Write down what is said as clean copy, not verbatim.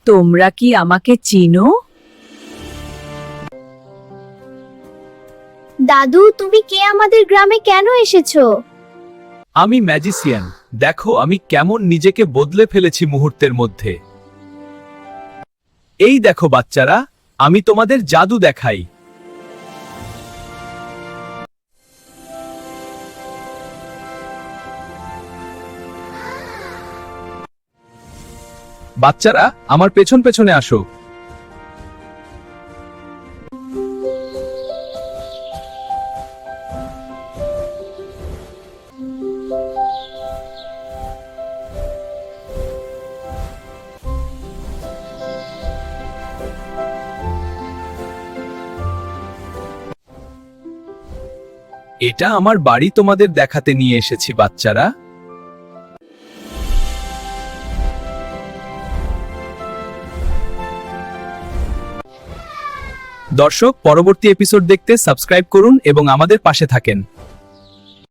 তোমরা কি আমাকে চিনো? দাদু, তুমি কে? আমাদের গ্রামে কেন এসেছো? আমি ম্যাজিশিয়ান। দেখো আমি কেমন নিজেকে বদলে ফেলেছি মুহূর্তের মধ্যে। এই দেখো বাচ্চারা, আমি তোমাদের জাদু দেখাই। বাচ্চারা, আমার পেছন পেছনে আসো। এটা আমার বাড়ি তোমাদের দেখাতে নিয়ে এসেছি বাচ্চারা। দর্শক, পরবর্তী এপিসোড দেখতে সাবস্ক্রাইব করুন এবং আমাদের পাশে থাকেন।